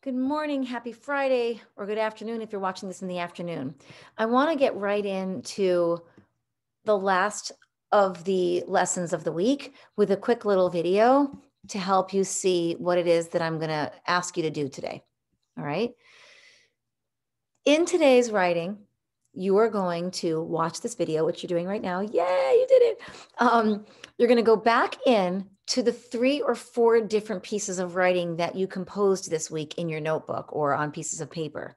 Good morning, happy Friday, or good afternoon if you're watching this in the afternoon. I want to get right into the last of the lessons of the week with a quick little video to help you see what it is that I'm going to ask you to do today. All right. In today's writing, you are going to watch this video, which you're doing right now. Yeah, you did it. You're going to go back in to the 3 or 4 different pieces of writing that you composed this week in your notebook or on pieces of paper.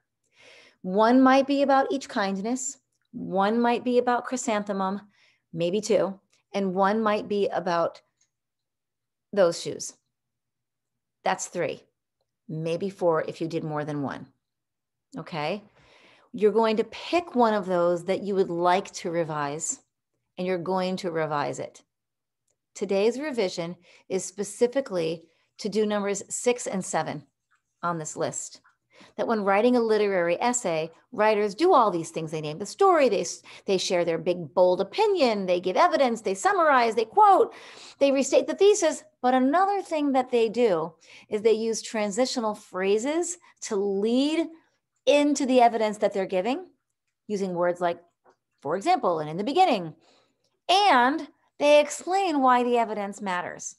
One might be about each kindness. One might be about chrysanthemum, maybe 2. And one might be about those shoes. That's 3, maybe 4 if you did more than one. Okay. You're going to pick one of those that you would like to revise, and you're going to revise it. Today's revision is specifically to do numbers 6 and 7 on this list. That when writing a literary essay, writers do all these things. They name the story, they share their big, bold opinion, they give evidence, they summarize, they quote, they restate the thesis. But another thing that they do is they use transitional phrases to lead into the evidence that they're giving, using words like, for example, and in the beginning. And they explain why the evidence matters.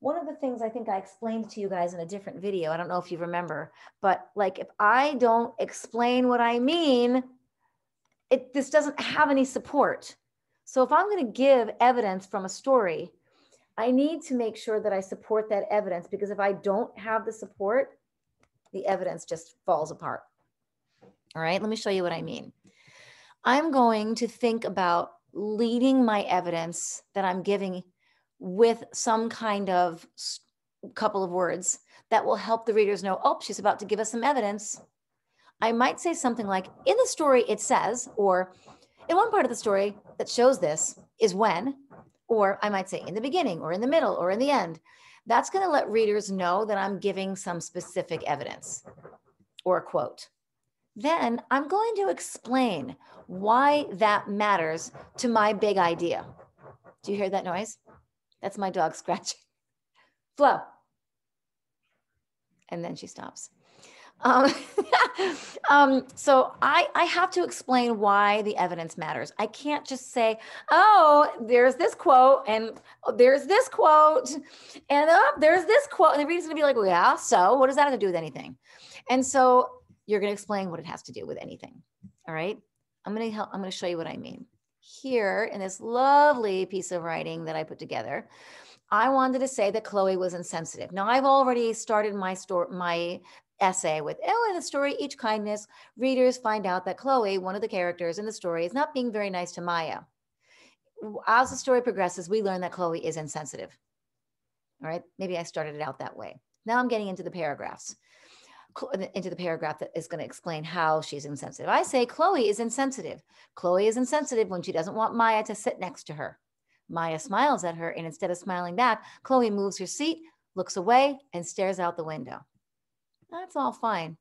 One of the things I think I explained to you guys in a different video, I don't know if you remember, but like if I don't explain what I mean, this doesn't have any support. So if I'm going to give evidence from a story, I need to make sure that I support that evidence, because if I don't have the support, the evidence just falls apart. All right, let me show you what I mean. I'm going to think about leading my evidence that I'm giving with some kind of couple of words that will help the readers know, oh, she's about to give us some evidence. I might say something like, in the story it says, or in one part of the story that shows this is when, or I might say in the beginning or in the middle or in the end. That's going to let readers know that I'm giving some specific evidence or a quote. Then I'm going to explain why that matters to my big idea. Do you hear that noise? That's my dog scratching. Flo. And then she stops. So I have to explain why the evidence matters. I can't just say, oh, there's this quote and there's this quote and there's this quote. And the reader's gonna be like, well, yeah, so what does that have to do with anything? And so you're gonna explain what it has to do with anything. All right. I'm gonna show you what I mean. Here in this lovely piece of writing that I put together, I wanted to say that Chloe was insensitive. Now I've already started my essay with, in the story, each kindness, readers find out that Chloe, one of the characters in the story, is not being very nice to Maya. As the story progresses, we learn that Chloe is insensitive. All right, maybe I started it out that way. Now I'm getting into the paragraphs, into the paragraph that is going to explain how she's insensitive. I say Chloe is insensitive. Chloe is insensitive when she doesn't want Maya to sit next to her. Maya smiles at her, and instead of smiling back, Chloe moves her seat, looks away, and stares out the window. That's all fine,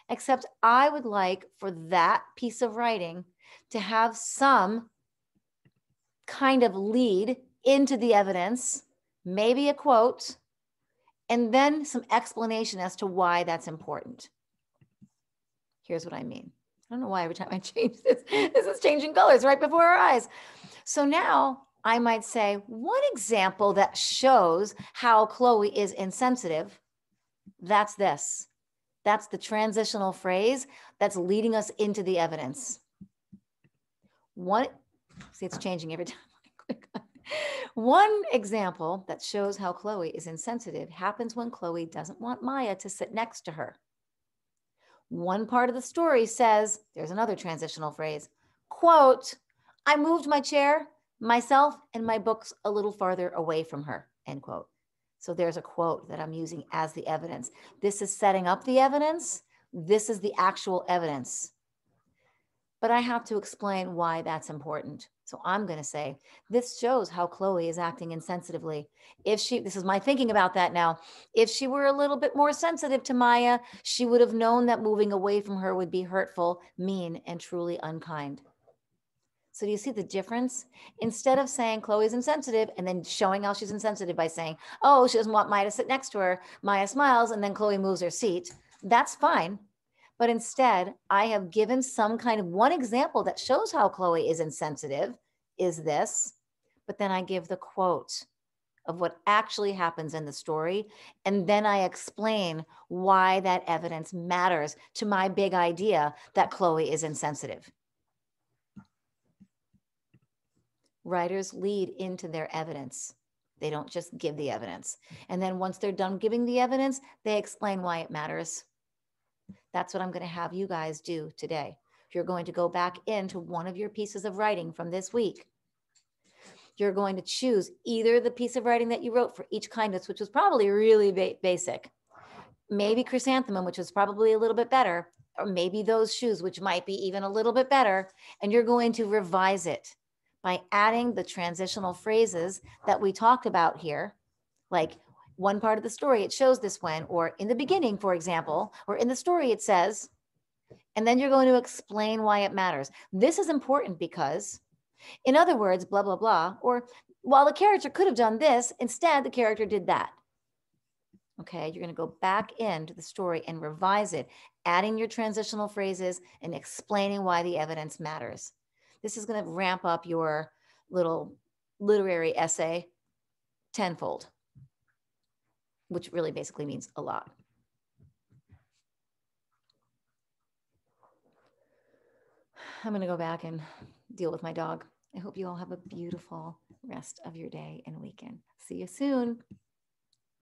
except I would like for that piece of writing to have some kind of lead into the evidence, maybe a quote, and then some explanation as to why that's important. Here's what I mean. I don't know why every time I change this is changing colors right before our eyes. So now I might say, one example that shows how Chloe is insensitive, that's this. That's the transitional phrase that's leading us into the evidence. See, it's changing every time I click on it. One example that shows how Chloe is insensitive happens when Chloe doesn't want Maya to sit next to her. One part of the story says, there's another transitional phrase, quote, I moved my chair, myself, and my books a little farther away from her, end quote. So there's a quote that I'm using as the evidence. This is setting up the evidence. This is the actual evidence. But I have to explain why that's important. So I'm going to say, this shows how Chloe is acting insensitively. This is my thinking about that now. If she were a little bit more sensitive to Maya, she would have known that moving away from her would be hurtful, mean, and truly unkind. So do you see the difference? Instead of saying Chloe's insensitive and then showing how she's insensitive by saying, oh, she doesn't want Maya to sit next to her, Maya smiles, and then Chloe moves her seat. That's fine. But instead, I have given some kind of one example that shows how Chloe is insensitive is this, but then I give the quote of what actually happens in the story. And then I explain why that evidence matters to my big idea that Chloe is insensitive. Writers lead into their evidence. They don't just give the evidence. And then once they're done giving the evidence, they explain why it matters. That's what I'm going to have you guys do today. You're going to go back into one of your pieces of writing from this week. You're going to choose either the piece of writing that you wrote for each kindness, which was probably really basic, maybe chrysanthemum, which was probably a little bit better, or maybe those shoes, which might be even a little bit better. And you're going to revise it by adding the transitional phrases that we talked about here, like one part of the story, it shows this when, or in the beginning, for example, or in the story, it says, and then you're going to explain why it matters. This is important because, in other words, blah, blah, blah, or while the character could have done this, instead the character did that. Okay, you're going to go back into the story and revise it, adding your transitional phrases and explaining why the evidence matters. This is going to ramp up your little literary essay tenfold, which really basically means a lot. I'm going to go back and deal with my dog. I hope you all have a beautiful rest of your day and weekend. See you soon.